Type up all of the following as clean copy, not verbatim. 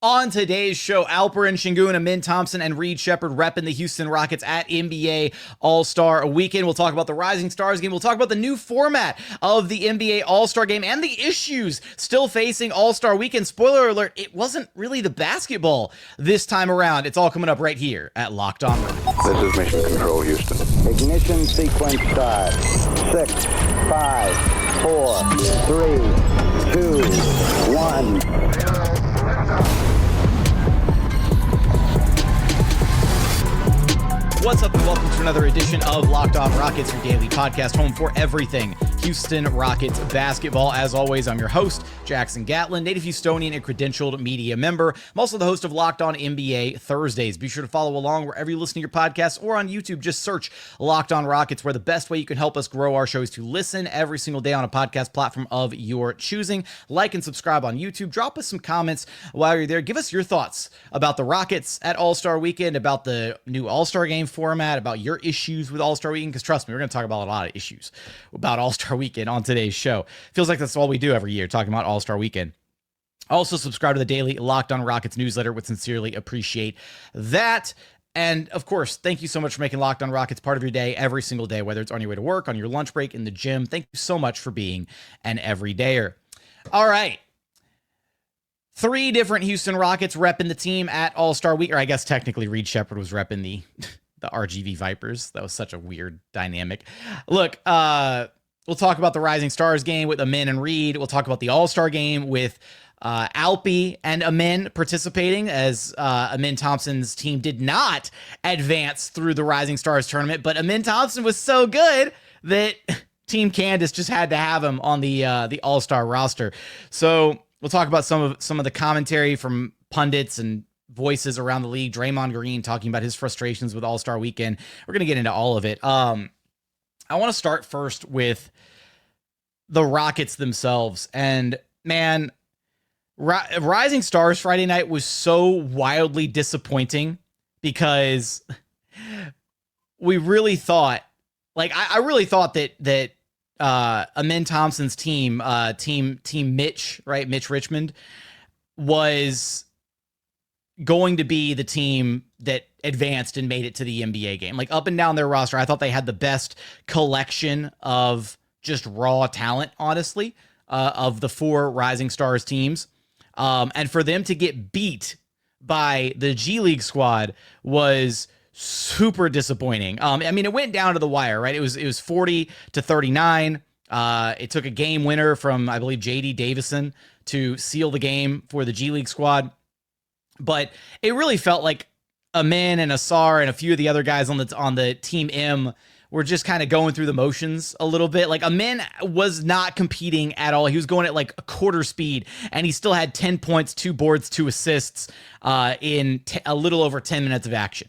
On today's show, Alperen Sengun, Amin Thompson, and Reed Sheppard repping the Houston Rockets at NBA All-Star Weekend. We'll talk about the Rising Stars game. We'll talk about the new format of the NBA All-Star game and the issues still facing All-Star Weekend. Spoiler alert, it wasn't really the basketball this time around. It's all coming up right here at Locked On Rockets. This is Mission Control, Houston. Ignition sequence start. 6, 5, 4, 3, 2, 1. What's up and welcome to another edition of Locked On Rockets, your daily podcast home for everything Houston Rockets basketball. As always, I'm your host, Jackson Gatlin, native Houstonian and credentialed media member. I'm also the host of Locked On NBA Thursdays. Be sure to follow along wherever you listen to your podcasts or on YouTube. Just search Locked On Rockets, where the best way you can help us grow our show is to listen every single day on a podcast platform of your choosing. Like and subscribe on YouTube. Drop us some comments while you're there. Give us your thoughts about the Rockets at All-Star Weekend, about the new All-Star game format, about your issues with All-Star Weekend, because trust me, we're going to talk about a lot of issues about All-Star Weekend on today's show. Feels like that's all we do every year, talking about All-Star Weekend. Also, subscribe to the daily Locked On Rockets newsletter. Would sincerely appreciate that. And of course, thank you so much for making Locked On Rockets part of your day every single day, whether it's on your way to work, on your lunch break, in the gym. Thank you so much for being an everydayer. All right. 3 different Houston Rockets repping the team at All-Star Week, or I guess technically Reed Sheppard was repping the RGV Vipers. That was such a weird dynamic. Look, we'll talk about the Rising Stars game with Amin and Reed. We'll talk about the All-Star game with Alpi and Amin participating, as Amin Thompson's team did not advance through the Rising Stars tournament, but Amin Thompson was so good that Team Candace just had to have him on the All-Star roster. So we'll talk about some of the commentary from pundits and voices around the league. Draymond Green talking about his frustrations with All-Star Weekend. We're going to get into all of it. I want to start first with the Rockets themselves. And man, Rising Stars Friday night was so wildly disappointing because we really thought, like, I really thought that Amin Thompson's team Mitch, right? Mitch Richmond was going to be the team that advanced and made it to the NBA game. Like, up and down their roster, I thought they had the best collection of just raw talent, honestly, of the 4 Rising Stars teams. And for them to get beat by the G League squad was super disappointing. I mean, it went down to the wire, right? It was 40-39. It took a game winner from, I believe, JD Davison to seal the game for the G League squad. But it really felt like Amin and Asar and a few of the other guys on the Team M were just kind of going through the motions a little bit. Like, Amin was not competing at all. He was going at like a quarter speed, and he still had 10 points, 2 boards, 2 assists in a little over 10 minutes of action.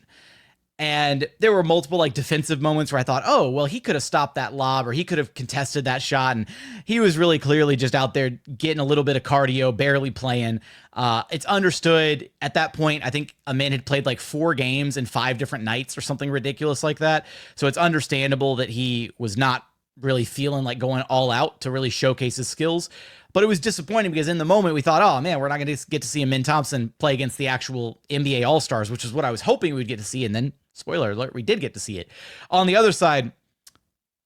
And there were multiple like defensive moments where I thought, oh, well, he could have stopped that lob, or he could have contested that shot. And he was really clearly just out there getting a little bit of cardio, barely playing. It's understood at that point. I think Amin had played like 4 games in 5 different nights or something ridiculous like that. So it's understandable that he was not really feeling like going all out to really showcase his skills. But it was disappointing because in the moment we thought, oh man, we're not going to get to see Amin Thompson play against the actual NBA All-Stars, which is what I was hoping we'd get to see. And then, spoiler alert, we did get to see it. On the other side,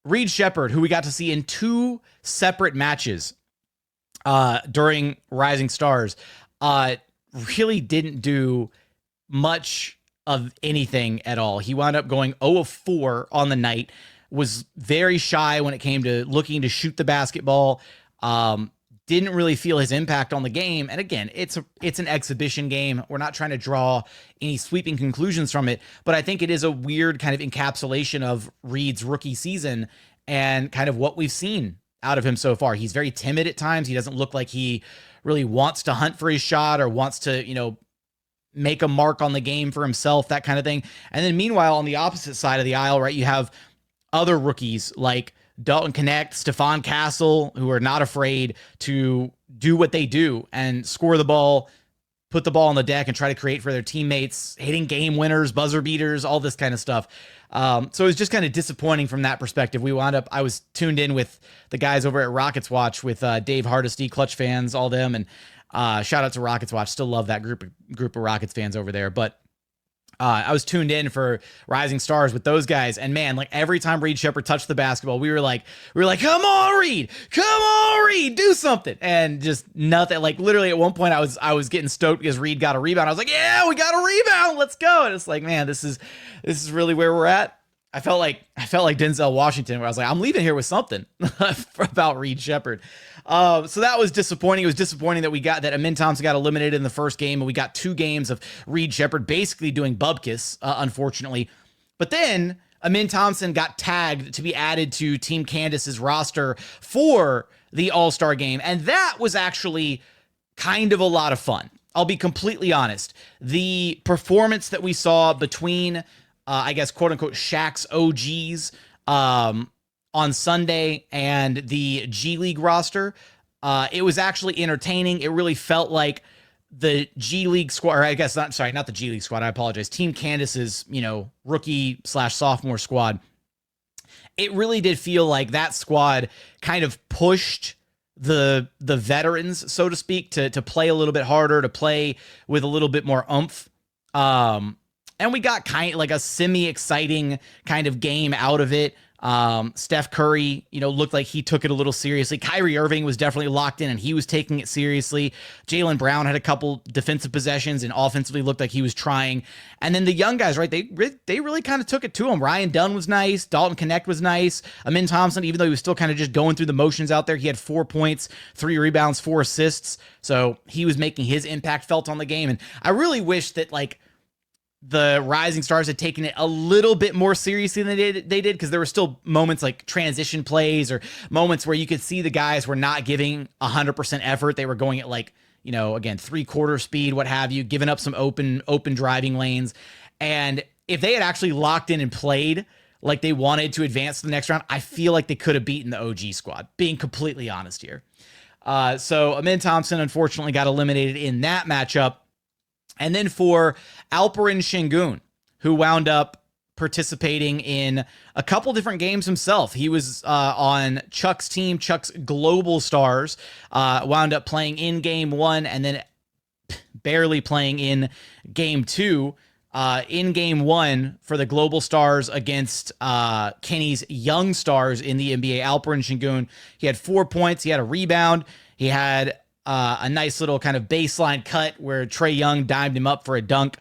Reed Sheppard, who we got to see in 2 separate matches during Rising Stars, really didn't do much of anything at all. He wound up going 0 of 4 on the night, was very shy when it came to looking to shoot the basketball. Didn't really feel his impact on the game. And again, it's an exhibition game. We're not trying to draw any sweeping conclusions from it, but I think it is a weird kind of encapsulation of Reed's rookie season and kind of what we've seen out of him so far. He's very timid at times. He doesn't look like he really wants to hunt for his shot or wants to, make a mark on the game for himself, that kind of thing. And then meanwhile, on the opposite side of the aisle, right, you have other rookies like Dalton Connect, Stephon Castle, who are not afraid to do what they do and score the ball, put the ball on the deck and try to create for their teammates, hitting game winners, buzzer beaters, all this kind of stuff. So it was just kind of disappointing from that perspective. I was tuned in with the guys over at Rockets Watch with Dave Hardesty, Clutch fans, all them. And Shout out to Rockets Watch. Still love that group of Rockets fans over there. But I was tuned in for Rising Stars with those guys, and man, like every time Reed Sheppard touched the basketball, we were like, come on, Reed, do something, and just nothing. Like literally at one point, I was getting stoked because Reed got a rebound. I was like, yeah, we got a rebound, let's go. And it's like, man, this is really where we're at. I felt like Denzel Washington, where I was like, I'm leaving here with something about Reed Sheppard. So that was disappointing. It was disappointing that Amin Thompson got eliminated in the first game, and we got 2 games of Reed Sheppard basically doing bubkiss, unfortunately. But then Amin Thompson got tagged to be added to Team Candace's roster for the All-Star game, and that was actually kind of a lot of fun. I'll be completely honest. The performance that we saw between I guess, quote unquote, Shaq's OGs on Sunday and the G League roster, it was actually entertaining. It really felt like the G League squad, or I guess not the G League squad. I apologize. Team Candace's, rookie/sophomore squad. It really did feel like that squad kind of pushed the veterans, so to speak, to play a little bit harder, to play with a little bit more oomph. And we got kind of like a semi-exciting kind of game out of it. Steph Curry, looked like he took it a little seriously. Kyrie Irving was definitely locked in and he was taking it seriously. Jalen Brown had a couple defensive possessions and offensively looked like he was trying. And then the young guys, right, they really kind of took it to him. Ryan Dunn was nice. Dalton Connect was nice. Amin Thompson, even though he was still kind of just going through the motions out there, he had 4 points, 3 rebounds, 4 assists. So he was making his impact felt on the game. And I really wish that, like, the Rising Stars had taken it a little bit more seriously than they did, because there were still moments like transition plays or moments where you could see the guys were not giving 100% effort. They were going at like, again, 3/4 speed, what have you, giving up some open driving lanes. And if they had actually locked in and played like they wanted to advance to the next round, I feel like they could have beaten the OG squad, being completely honest here. So Amin Thompson unfortunately got eliminated in that matchup. And then for Alperen Sengun, who wound up participating in a couple different games himself. He was on Chuck's team, Chuck's Global Stars, wound up playing in game 1 and then barely playing in game 2. In game 1 for the Global Stars against Kenny's Young Stars in the NBA, Alperen Sengun, he had 4 points, he had a rebound, he had a nice little kind of baseline cut where Trae Young dimed him up for a dunk.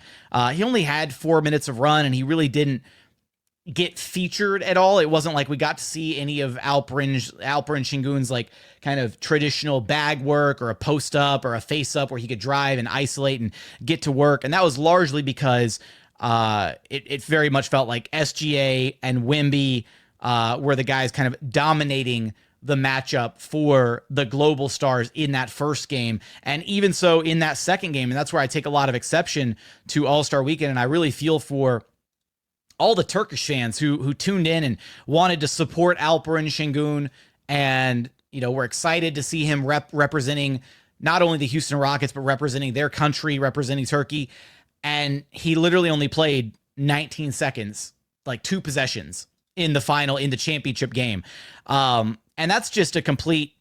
He only had 4 minutes of run, and he really didn't get featured at all. It wasn't like we got to see any of Alperen Sengun's like kind of traditional bag work or a post up or a face up where he could drive and isolate and get to work. And that was largely because it very much felt like SGA and Wemby were the guys kind of dominating the matchup for the Global Stars in that first game. And even so in that second game, and that's where I take a lot of exception to All-Star Weekend, and I really feel for all the Turkish fans who tuned in and wanted to support Alperen Sengun, and we're excited to see him representing not only the Houston Rockets, but representing their country, representing Turkey. And he literally only played 19 seconds, like 2 possessions in the championship game. And that's just a complete,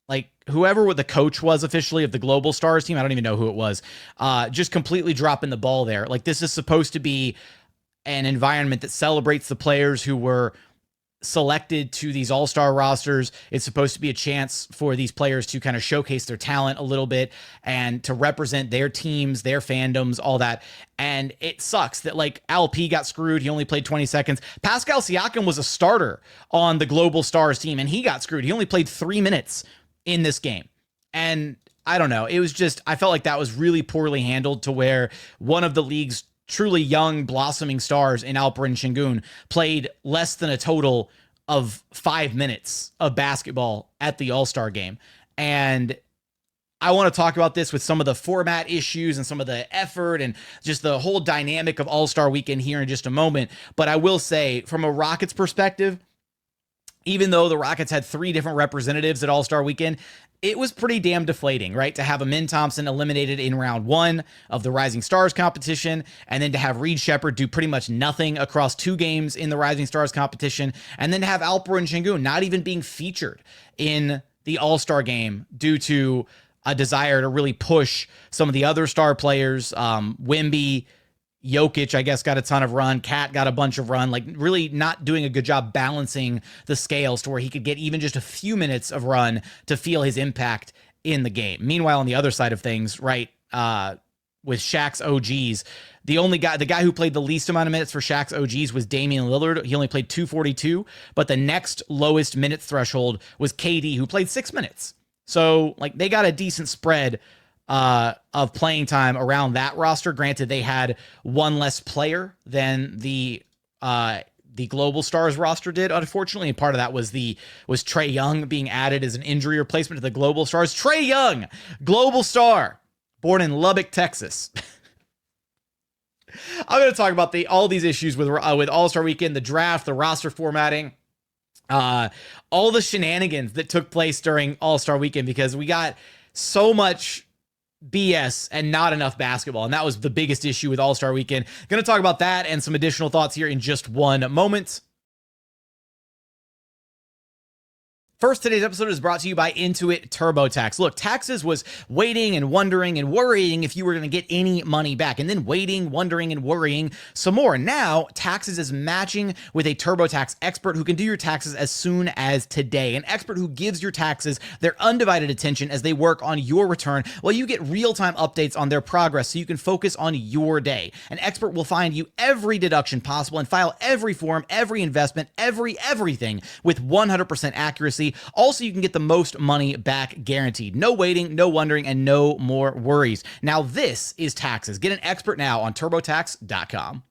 like, whoever the coach was officially of the Global Stars team, I don't even know who it was, just completely dropping the ball there. Like, this is supposed to be an environment that celebrates the players who were selected to these all-star rosters. It's supposed to be a chance for these players to kind of showcase their talent a little bit and to represent their teams, their fandoms, all that. And it sucks that like LP got screwed. He only played 20 seconds. Pascal Siakam was a starter on the Global Stars team and he got screwed. He only played 3 minutes in this game. And I don't know. It was just, I felt like that was really poorly handled, to where one of the league's truly young, blossoming stars in Alperen Sengun played less than a total of 5 minutes of basketball at the All-Star game. And I want to talk about this with some of the format issues and some of the effort and just the whole dynamic of All-Star Weekend here in just a moment. But I will say, from a Rockets perspective, even though the Rockets had 3 different representatives at All-Star Weekend, it was pretty damn deflating, right? To have Amin Thompson eliminated in round 1 of the Rising Stars competition, and then to have Reed Sheppard do pretty much nothing across 2 games in the Rising Stars competition, and then to have Alperen Sengun not even being featured in the All-Star game due to a desire to really push some of the other star players. Wemby, Jokic, I guess, got a ton of run. Cat got a bunch of run, like really not doing a good job balancing the scales to where he could get even just a few minutes of run to feel his impact in the game. Meanwhile, on the other side of things, right, with Shaq's OGs, the guy who played the least amount of minutes for Shaq's OGs was Damian Lillard. He only played 242, but the next lowest minutes threshold was KD, who played 6 minutes. So, like, they got a decent spread of playing time around that roster. Granted, they had one less player than the Global Stars roster did, unfortunately, and part of that was Trae Young being added as an injury replacement to the Global Stars. Trae Young, Global Star, born in Lubbock, Texas. I'm going to talk about all these issues with All-Star Weekend, the draft, the roster formatting, all the shenanigans that took place during All-Star Weekend, because we got so much BS and not enough basketball. And that was the biggest issue with All-Star Weekend. Going to talk about that and some additional thoughts here in just one moment. First, today's episode is brought to you by Intuit TurboTax. Look, taxes was waiting and wondering and worrying if you were going to get any money back, and then waiting, wondering, and worrying some more. Now, Taxes is matching with a TurboTax expert who can do your taxes as soon as today. An expert who gives your taxes their undivided attention as they work on your return, while you get real-time updates on their progress so you can focus on your day. An expert will find you every deduction possible and file every form, every investment, everything with 100% accuracy. Also, you can get the most money back guaranteed. No waiting, no wondering, and no more worries. Now, this is Taxes. Get an expert now on TurboTax.com.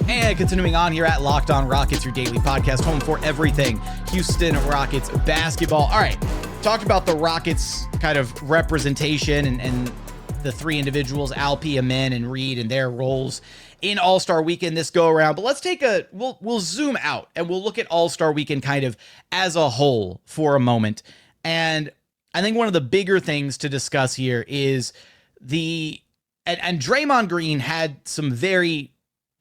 And continuing on here at Locked On Rockets, your daily podcast, home for everything Houston Rockets basketball. All right, talked about the Rockets kind of representation and the three individuals, Alpi, Amen, and Reed, and their roles in All-Star Weekend this go around. But let's take we'll zoom out and we'll look at All-Star Weekend kind of as a whole for a moment. And I think one of the bigger things to discuss here is and Draymond Green had some very,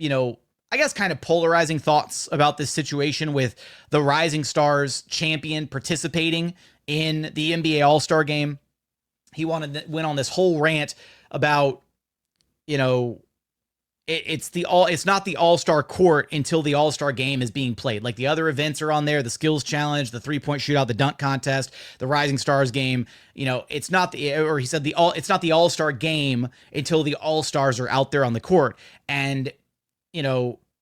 I guess kind of polarizing thoughts about this situation with the Rising Stars champion participating in the NBA All-Star Game. He went on this whole rant about, it's not the All-Star court until the All-Star game is being played. Like, the other events are on there, the skills challenge, the 3-point shootout, the dunk contest, the Rising Stars game. It's not it's not the All-Star game until the All-Stars are out there on the court. And,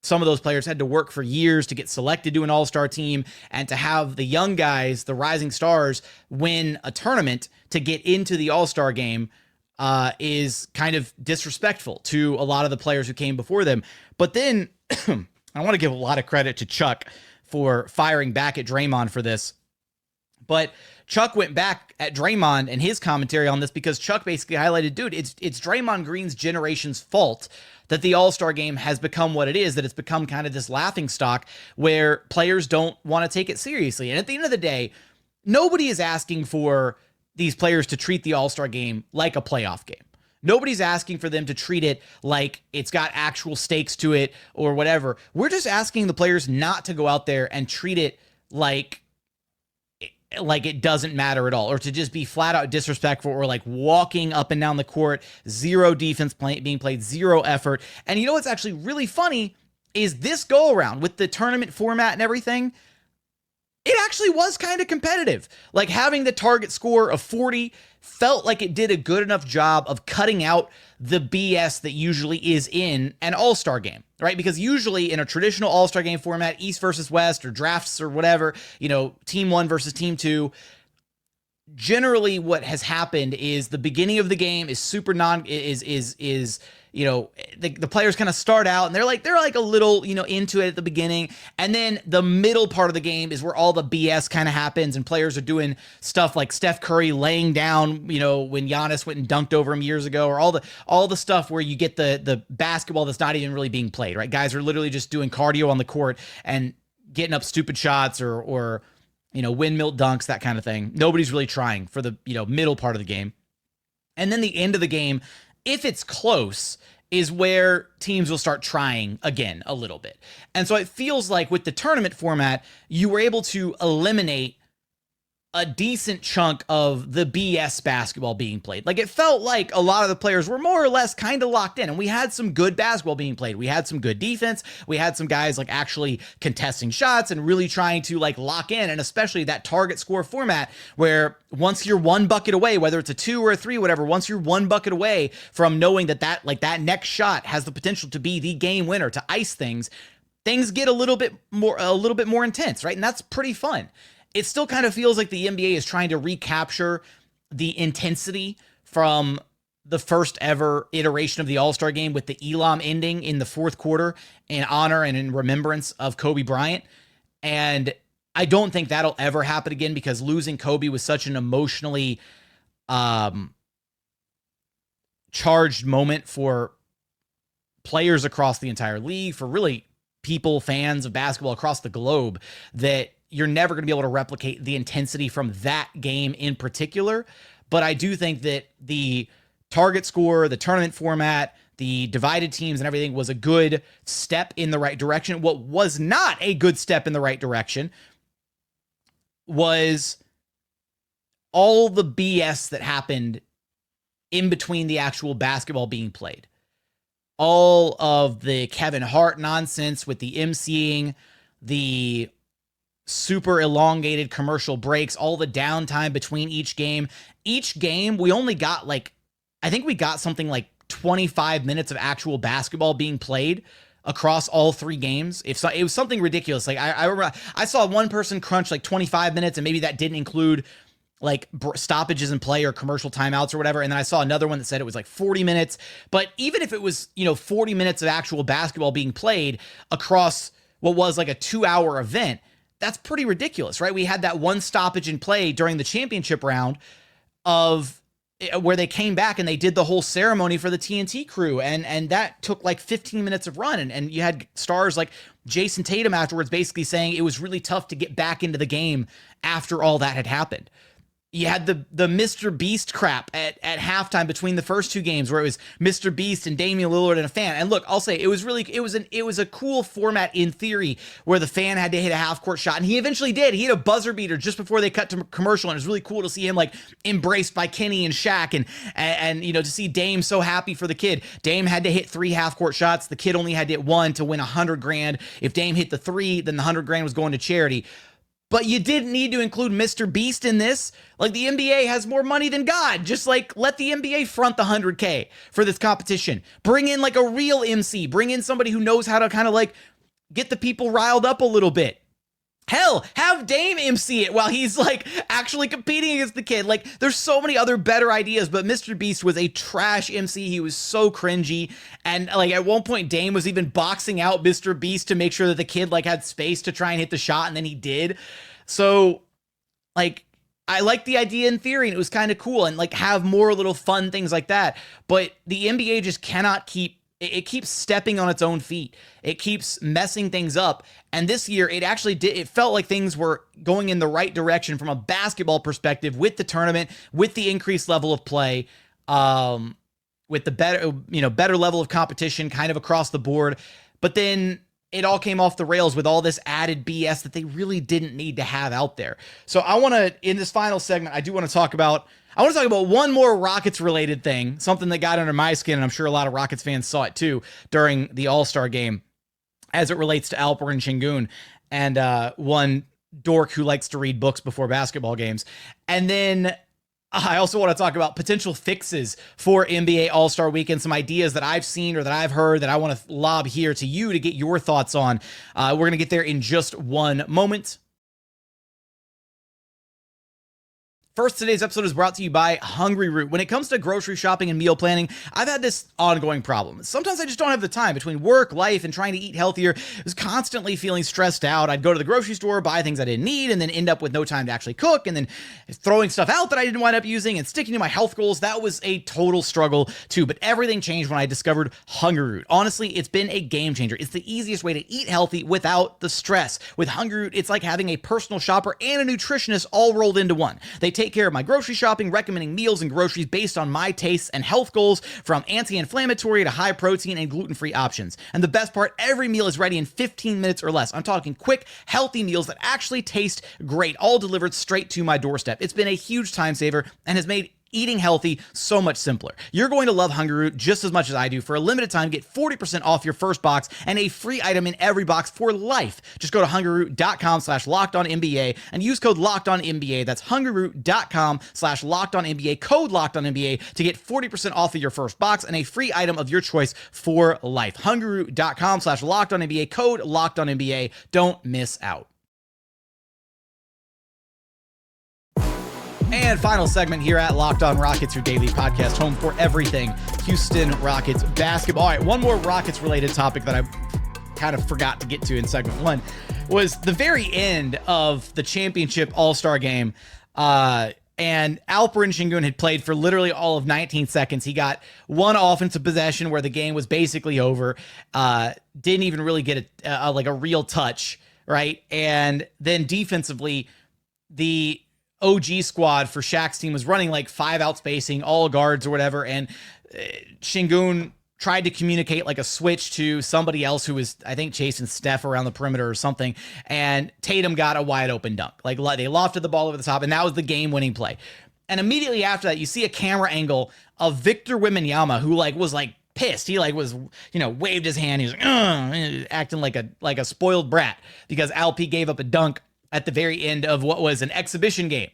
some of those players had to work for years to get selected to an All-Star team, and to have the young guys, the Rising Stars, win a tournament to get into the All-Star game is kind of disrespectful to a lot of the players who came before them. But then I want to give a lot of credit to Chuck for firing back at Draymond for this. But Chuck went back at Draymond and his commentary on this, because Chuck basically highlighted, dude, it's Draymond Green's generation's fault that the All-Star game has become what it is, that it's become kind of this laughing stock where players don't want to take it seriously. And at the end of the day, nobody is asking for these players to treat the All-Star game like a playoff game. Nobody's asking for them to treat it like it's got actual stakes to it or whatever. We're just asking the players not to go out there and treat it like it doesn't matter at all, or to just be flat out disrespectful, or like walking up and down the court, zero defense being played, zero effort. And what's actually really funny is this go around with the tournament format and everything, it actually was kind of competitive. Like, having the target score of 40 felt like it did a good enough job of cutting out the BS that usually is in an All-Star game, right? Because usually in a traditional All-Star game format, East versus West or drafts or whatever, team 1 versus team 2, generally what has happened is the beginning of the game is super the players kind of start out and they're like a little, into it at the beginning. And then the middle part of the game is where all the BS kind of happens, and players are doing stuff like Steph Curry laying down, when Giannis went and dunked over him years ago, or all the stuff where you get the basketball that's not even really being played, right? Guys are literally just doing cardio on the court and getting up stupid shots or windmill dunks, that kind of thing. Nobody's really trying for the, middle part of the game. And then the end of the game, if it's close, is where teams will start trying again a little bit. And so it feels like with the tournament format, you were able to eliminate a decent chunk of the BS basketball being played. Like, it felt like a lot of the players were more or less kind of locked in, and we had some good basketball being played. We had some good defense. We had some guys like actually contesting shots and really trying to like lock in, and especially that target score format where once you're one bucket away, whether it's a 2 or a 3, whatever, once you're one bucket away from knowing that that next shot has the potential to be the game winner, to ice things get a little bit more intense, right? And that's pretty fun. It still kind of feels like the NBA is trying to recapture the intensity from the first ever iteration of the All-Star game with the Elam ending in the fourth quarter in honor and in remembrance of Kobe Bryant. And I don't think that'll ever happen again, because losing Kobe was such an emotionally charged moment for players across the entire league, for really people, fans of basketball across the globe, that you're never going to be able to replicate the intensity from that game in particular. But I do think that the target score, the tournament format, the divided teams and everything was a good step in the right direction. What was not a good step in the right direction was all the BS that happened in between the actual basketball being played. All of the Kevin Hart nonsense with the emceeing, the super elongated commercial breaks, all the downtime between each game. Each game, we only got I think we got something like 25 minutes of actual basketball being played across all 3 games. It was something ridiculous. Like I remember I saw one person crunch like 25 minutes, and maybe that didn't include like stoppages in play or commercial timeouts or whatever. And then I saw another one that said it was like 40 minutes. But even if it was, 40 minutes of actual basketball being played across what was like a 2-hour event, that's pretty ridiculous, right? We had that one stoppage in play during the championship round of where they came back and they did the whole ceremony for the TNT crew. And that took like 15 minutes of run. And you had stars like Jason Tatum afterwards basically saying it was really tough to get back into the game after all that had happened. You had the Mr. Beast crap at halftime between the first 2 games, where it was Mr. Beast and Damian Lillard and a fan. And look, I'll say it was a cool format in theory, where the fan had to hit a half-court shot, and he eventually did. He hit a buzzer beater just before they cut to commercial, and it was really cool to see him like embraced by Kenny and Shaq, and to see Dame so happy for the kid. Dame had to hit 3 half-court shots. The kid only had to hit 1 to win $100,000. If Dame hit the 3, then the $100,000 was going to charity. But you didn't need to include Mr. Beast in this. Like, the NBA has more money than God. Just like let the NBA front the $100K for this competition. Bring in like a real MC. Bring in somebody who knows how to kind of like get the people riled up a little bit. Hell, have Dame MC it while he's like actually competing against the kid. Like, there's so many other better ideas, but Mr. Beast was a trash MC. He was so cringy. And like at one point, Dame was even boxing out Mr. Beast to make sure that the kid like had space to try and hit the shot, and then he did. So like, I like the idea in theory, and it was kind of cool, and like have more little fun things like that. But the NBA just cannot it keeps stepping on its own feet. It keeps messing things up. And this year, it felt like things were going in the right direction from a basketball perspective with the tournament, with the increased level of play, with the better level of competition kind of across the board. But then it all came off the rails with all this added BS that they really didn't need to have out there. So in this final segment, I want to talk about one more Rockets related thing, something that got under my skin, and I'm sure a lot of Rockets fans saw it too during the All-Star game, as it relates to Alperen Sengun and one dork who likes to read books before basketball games. And then I also want to talk about potential fixes for NBA All-Star Weekend, some ideas that I've seen or that I've heard that I want to lob here to you to get your thoughts on. We're going to get there in just one moment. First, today's episode is brought to you by Hungry Root. When it comes to grocery shopping and meal planning, I've had this ongoing problem. Sometimes I just don't have the time between work, life, and trying to eat healthier. I was constantly feeling stressed out. I'd go to the grocery store, buy things I didn't need, and then end up with no time to actually cook, and then throwing stuff out that I didn't wind up using and sticking to my health goals. That was a total struggle too, but everything changed when I discovered Hungry Root. Honestly, it's been a game changer. It's the easiest way to eat healthy without the stress. With Hungry Root, it's like having a personal shopper and a nutritionist all rolled into one. They take take care of my grocery shopping, recommending meals and groceries based on my tastes and health goals, from anti-inflammatory to high protein and gluten-free options. And the best part, every meal is ready in 15 minutes or less. I'm talking quick, healthy meals that actually taste great, all delivered straight to my doorstep. It's been a huge time saver and has made eating healthy so much simpler. You're going to love Hungry Root just as much as I do. For a limited time, get 40% off your first box and a free item in every box for life. Just go to hungryroot.com/lockedonnba and use code LOCKEDONNBA. That's hungryroot.com/lockedonnba, code LOCKEDONNBA, to get 40% off of your first box and a free item of your choice for life. hungryroot.com/lockedonnba, code LOCKEDONNBA. Don't miss out. And final segment here at Locked On Rockets, your daily podcast, home for everything Houston Rockets basketball. All right, one more Rockets-related topic that I kind of forgot to get to in segment one was the very end of the championship All-Star game. And Alperen Sengun had played for literally all of 19 seconds. He got one offensive possession where the game was basically over. Didn't even really get a real touch, right? And then defensively, the OG squad for Shaq's team was running like 5 out spacing, all guards or whatever, and Sengun tried to communicate like a switch to somebody else who was, I think, chasing Steph around the perimeter or something, and Tatum got a wide open dunk. Like, they lofted the ball over the top, and that was the game-winning play. And immediately after that, you see a camera angle of Victor Wembanyama, who was pissed. He waved his hand. He was acting like a spoiled brat because Alp gave up a dunk at the very end of what was an exhibition game.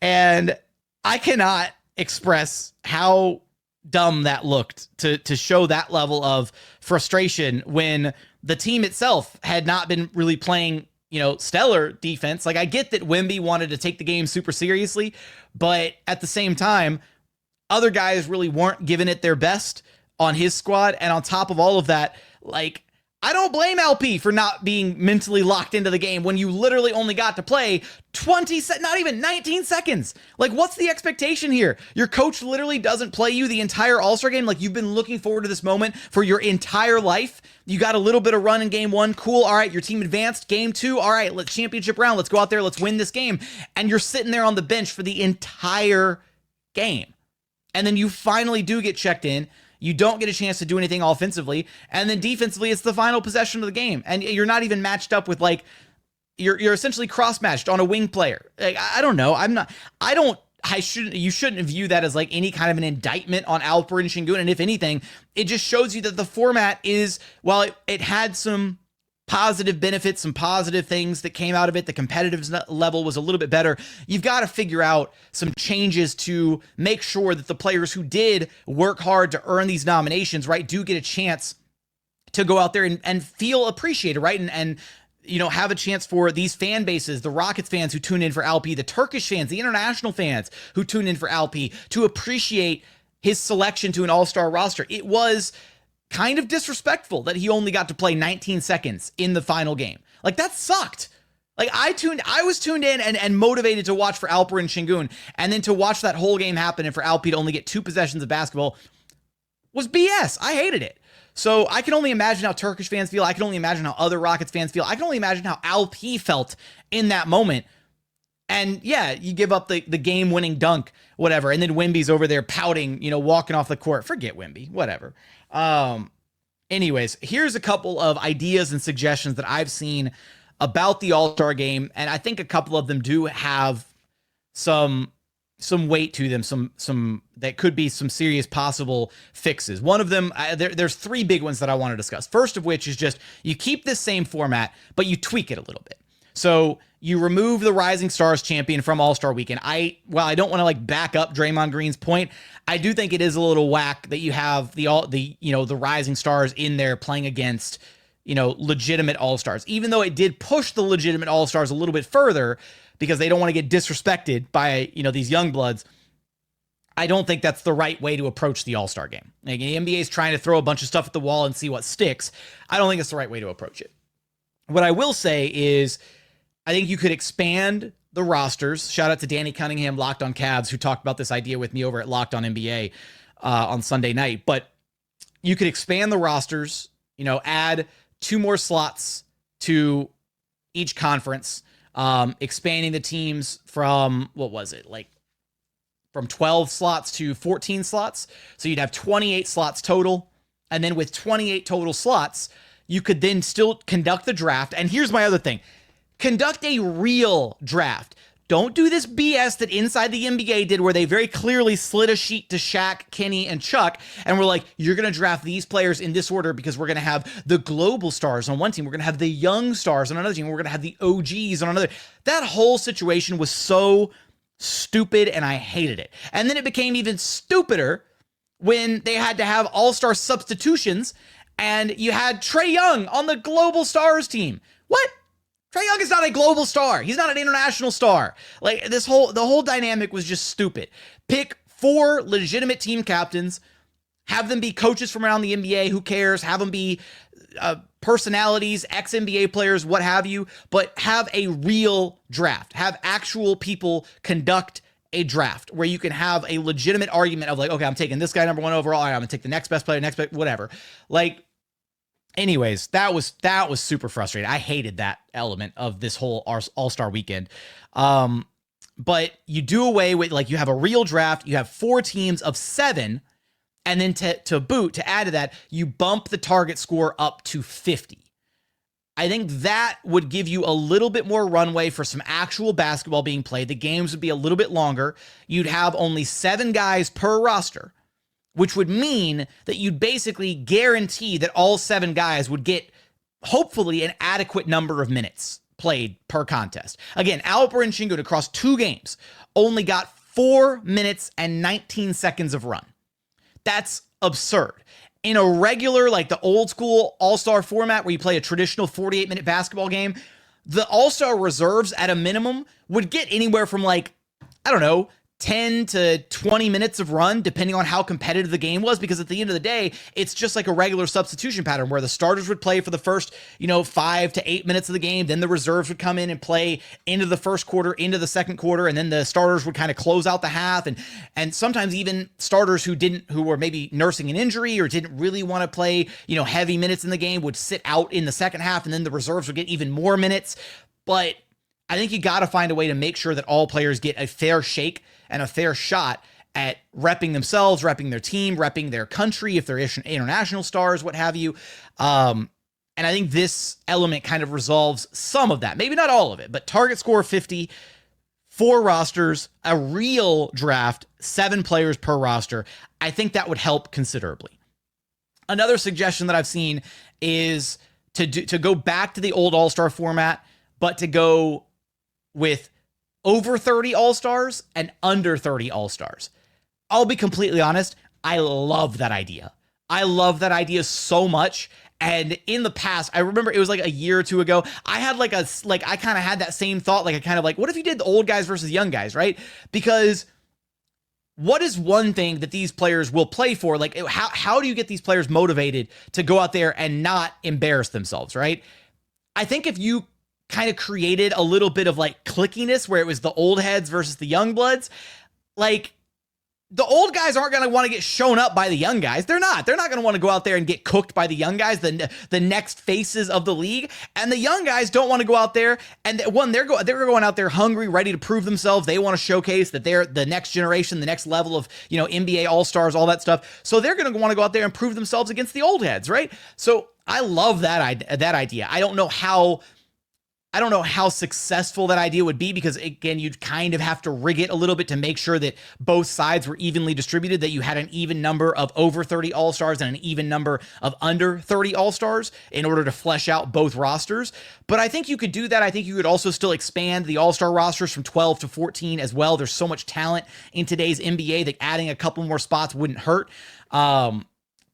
And I cannot express how dumb that looked to show that level of frustration when the team itself had not been really playing, stellar defense. Like, I get that Wemby wanted to take the game super seriously, but at the same time, other guys really weren't giving it their best on his squad. And on top of all of that, I don't blame LP for not being mentally locked into the game when you literally only got to play 19 seconds. What's the expectation here? Your coach literally doesn't play you the entire All-Star game. You've been looking forward to this moment for your entire life. You got a little bit of run in game one. Cool. All right. Your team advanced. Game two. All right. Let's championship round. Let's go out there. Let's win this game. And you're sitting there on the bench for the entire game. And then you finally do get checked in. You don't get a chance to do anything offensively. And then defensively, it's the final possession of the game. And you're not even matched up with you're essentially cross-matched on a wing player. I don't know. You shouldn't view that as any kind of an indictment on Alperen Sengun. And if anything, it just shows you that the format is, while it had some positive benefits, some positive things that came out of it, the competitive level was a little bit better. You've got to figure out some changes to make sure that the players who did work hard to earn these nominations, right, do get a chance to go out there and feel appreciated, right? And have a chance for these fan bases, the Rockets fans who tune in for Alp, the Turkish fans, the international fans who tune in for Alp, to appreciate his selection to an all-star roster. It was kind of disrespectful that he only got to play 19 seconds in the final game. That sucked. I was tuned in and motivated to watch for Alperen Sengun, and then to watch that whole game happen and for Alp to only get 2 possessions of basketball was BS. I hated it. So I can only imagine how Turkish fans feel. I can only imagine how other Rockets fans feel. I can only imagine how Alp felt in that moment. And yeah, you give up the game-winning dunk, whatever, and then Wemby's over there pouting, walking off the court. Forget Wemby, whatever. Anyways, here's a couple of ideas and suggestions that I've seen about the All-Star game, and I think a couple of them do have some weight to them, some that could be some serious possible fixes. One of them, there's 3 big ones that I want to discuss. First of which is just, you keep this same format, but you tweak it a little bit. So you remove the Rising Stars champion from All-Star Weekend. While I don't want to back up Draymond Green's point, I do think it is a little whack that you have the Rising Stars in there playing against, legitimate All-Stars, even though it did push the legitimate All-Stars a little bit further because they don't want to get disrespected by, these young bloods. I don't think that's the right way to approach the All-Star game. The NBA is trying to throw a bunch of stuff at the wall and see what sticks. I don't think it's the right way to approach it. What I will say is, I think you could expand the rosters. Shout out to Danny Cunningham, Locked on Cavs, who talked about this idea with me over at Locked on NBA on Sunday night. But you could expand the rosters, add 2 more slots to each conference. expanding the teams from, what was it, like from 12 slots to 14 slots. So you'd have 28 slots total. And then with 28 total slots, you could then still conduct the draft. And here's my other thing. Conduct a real draft. Don't do this BS that Inside the NBA did where they very clearly slid a sheet to Shaq, Kenny, and Chuck, and we're like, you're going to draft these players in this order because we're going to have the global stars on one team, we're going to have the young stars on another team, we're going to have the OGs on another. That whole situation was so stupid, and I hated it. And then it became even stupider when they had to have all-star substitutions, and you had Trae Young on the global stars team. What? Trae Young is not a global star. He's not an international star. Like the whole dynamic was just stupid. Pick 4 legitimate team captains, have them be coaches from around the NBA. Who cares? Have them be personalities, ex-NBA players, what have you, but have a real draft. Have actual people conduct a draft where you can have a legitimate argument of like, okay, I'm taking this guy number 1 overall. All right, I'm gonna take the next best player, whatever. Like, anyways, that was super frustrating. I hated that element of this whole All-Star weekend. But you do away with, like, you have a real draft, you have 4 teams of 7, and then to add to that, you bump the target score up to 50. I think that would give you a little bit more runway for some actual basketball being played. The games would be a little bit longer. You'd have only 7 guys per roster, which would mean that you'd basically guarantee that all 7 guys would get, hopefully, an adequate number of minutes played per contest. Again, Alperen Sengun across 2 games only got 4 minutes and 19 seconds of run. That's absurd. In a regular, like the old school all-star format where you play a traditional 48-minute basketball game, the all-star reserves at a minimum would get anywhere from, like, I don't know, 10 to 20 minutes of run, depending on how competitive the game was, because at the end of the day, it's just like a regular substitution pattern where the starters would play for the first, 5 to 8 minutes of the game. Then the reserves would come in and play into the first quarter, into the second quarter, and then the starters would kind of close out the half. And sometimes even starters who were maybe nursing an injury or didn't really want to play, heavy minutes in the game would sit out in the second half, and then the reserves would get even more minutes. But I think you got to find a way to make sure that all players get a fair shake and a fair shot at repping themselves, repping their team, repping their country, if they're international stars, what have you. And I think this element kind of resolves some of that. Maybe not all of it, but target score 50, 4 rosters, a real draft, 7 players per roster. I think that would help considerably. Another suggestion that I've seen is to go back to the old All-Star format, but to go with over 30 All-Stars and under 30 All-Stars. I'll be completely honest, I love that idea. I love that idea so much. And in the past, I remember it was like a year or 2 ago, I had I kind of had that same thought, what if you did the old guys versus young guys, right? Because what is one thing that these players will play for? Like, how do you get these players motivated to go out there and not embarrass themselves, right? I think if you kind of created a little bit of like clickiness where it was the old heads versus the young bloods, like the old guys aren't going to want to get shown up by the young guys. They're not going to want to go out there and get cooked by the young guys, the next faces of the league. And the young guys don't want to go out there and they're going out there hungry, ready to prove themselves. They want to showcase that they're the next generation, the next level of, NBA all-stars, all that stuff. So they're going to want to go out there and prove themselves against the old heads, right? So I love that idea. I don't know how successful that idea would be because, again, you'd kind of have to rig it a little bit to make sure that both sides were evenly distributed, that you had an even number of over 30 All-Stars and an even number of under 30 All-Stars in order to flesh out both rosters. But I think you could do that. I think you could also still expand the All-Star rosters from 12 to 14 as well. There's so much talent in today's NBA that adding a couple more spots wouldn't hurt.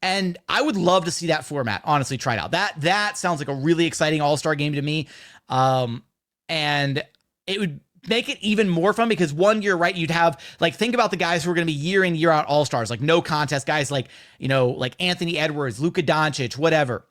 And I would love to see that format, honestly, tried out. That sounds like a really exciting All-Star game to me. And it would make it even more fun because one, you're right, you'd have, like, think about the guys who are going to be year in, year out All-Stars, like no contest guys like Anthony Edwards, Luka Doncic, whatever.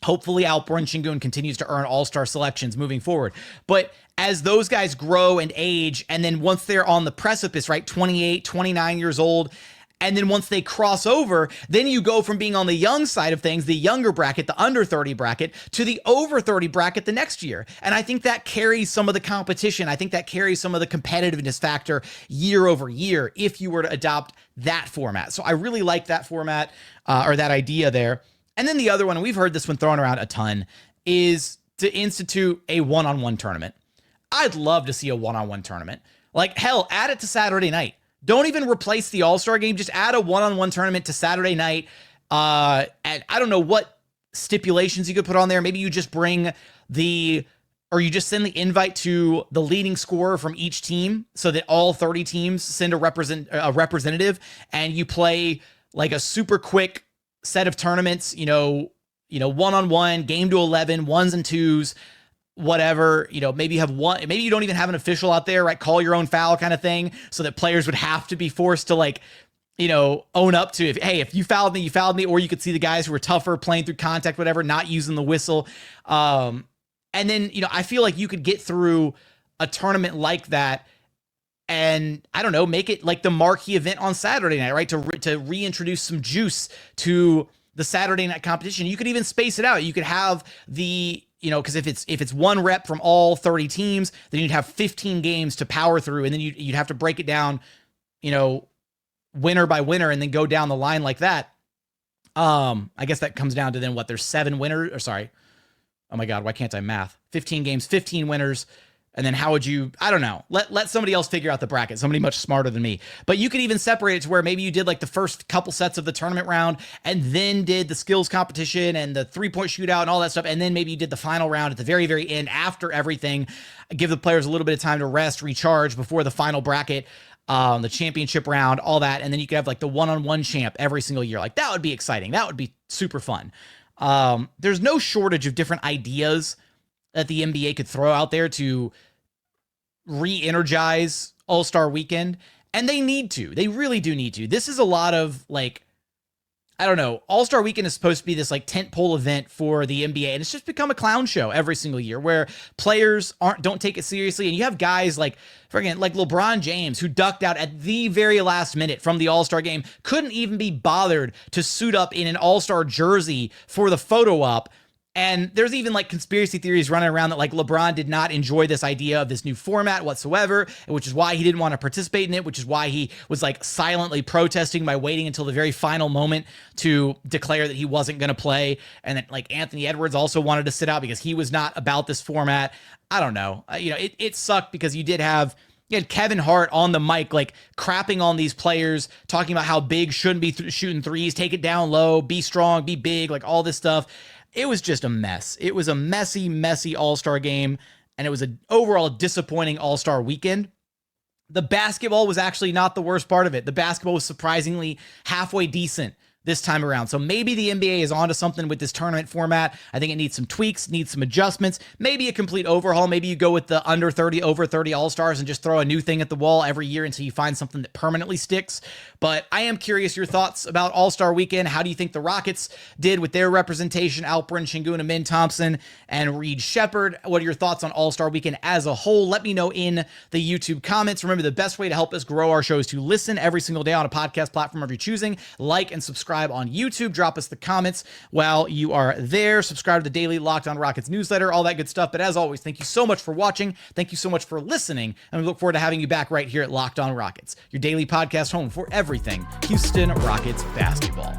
Hopefully Alperen Sengun continues to earn All-Star selections moving forward. But as those guys grow and age, and then once they're on the precipice, right, 28, 29 years old, And then once they cross over, then you go from being on the young side of things, the younger bracket, the under 30 bracket, to the over 30 bracket the next year. And I think that carries some of the competition. I think that carries some of the competitiveness factor year over year if you were to adopt that format. So I really like that format or that idea there. And then the other one, and we've heard this one thrown around a ton, is to institute a one-on-one tournament. I'd love to see a one-on-one tournament. Like, hell, add it to Saturday night. Don't even replace the All-Star game. Just add a one-on-one tournament to Saturday night. And I don't know what stipulations you could put on there. Maybe you just bring or you just send the invite to the leading scorer from each team so that all 30 teams send a representative, and you play like a super quick set of tournaments, one-on-one, game to 11, ones and twos, whatever, maybe you have one, maybe you don't even have an official out there, right? Call your own foul kind of thing, so that players would have to be forced to own up to, if you fouled me, you fouled me. Or you could see the guys who were tougher playing through contact, whatever, not using the whistle. And then, I feel like you could get through a tournament like that and, I don't know, make it like the marquee event on Saturday night, right? To reintroduce some juice to the Saturday night competition. You could even space it out. You could have because if it's one rep from all 30 teams, then you'd have 15 games to power through, and then you'd have to break it down, winner by winner, and then go down the line like that. I guess that comes down to then there's 7 winners, or sorry. Oh my God, why can't I math? 15 games, 15 winners. And then how would you, I don't know, let somebody else figure out the bracket, somebody much smarter than me. But you could even separate it to where maybe you did like the first couple sets of the tournament round and then did the skills competition and the 3-point shootout and all that stuff. And then maybe you did the final round at the very, very end after everything, give the players a little bit of time to rest, recharge before the final bracket, the championship round, all that. And then you could have like the one-on-one champ every single year. Like that would be exciting. That would be super fun. There's no shortage of different ideas that the NBA could throw out there to re-energize All-Star Weekend, and they need to. They really do need to. This is a lot of All-Star Weekend is supposed to be this tentpole event for the NBA, and it's just become a clown show every single year where players don't take it seriously, and you have guys like LeBron James, who ducked out at the very last minute from the All-Star game, couldn't even be bothered to suit up in an All-Star jersey for the photo op. And there's even conspiracy theories running around that LeBron did not enjoy this idea of this new format whatsoever, which is why he didn't want to participate in it, which is why he was silently protesting by waiting until the very final moment to declare that he wasn't going to play. And then Anthony Edwards also wanted to sit out because he was not about this format. I don't know. It sucked because you had Kevin Hart on the mic, crapping on these players, talking about how big shouldn't be shooting threes, take it down low, be strong, be big, all this stuff. It was just a mess. It was a messy All-Star game, and it was an overall disappointing All-Star weekend. The basketball was actually not the worst part of it. The basketball was surprisingly halfway decent this time around. So maybe the NBA is onto something with this tournament format. I think it needs some tweaks, needs some adjustments, maybe a complete overhaul. Maybe you go with the under 30, over 30 All-Stars and just throw a new thing at the wall every year until you find something that permanently sticks. But I am curious your thoughts about All-Star Weekend. How do you think the Rockets did with their representation? Alperen Sengun, Amin Thompson, and Reed Sheppard. What are your thoughts on All-Star Weekend as a whole? Let me know in the YouTube comments. Remember, the best way to help us grow our show is to listen every single day on a podcast platform of your choosing. Like and subscribe on YouTube. Drop us the comments while you are there. Subscribe to the daily Locked On Rockets newsletter, all that good stuff. But as always, thank you so much for watching. Thank you so much for listening. And we look forward to having you back right here at Locked On Rockets, your daily podcast home for everything Houston Rockets basketball.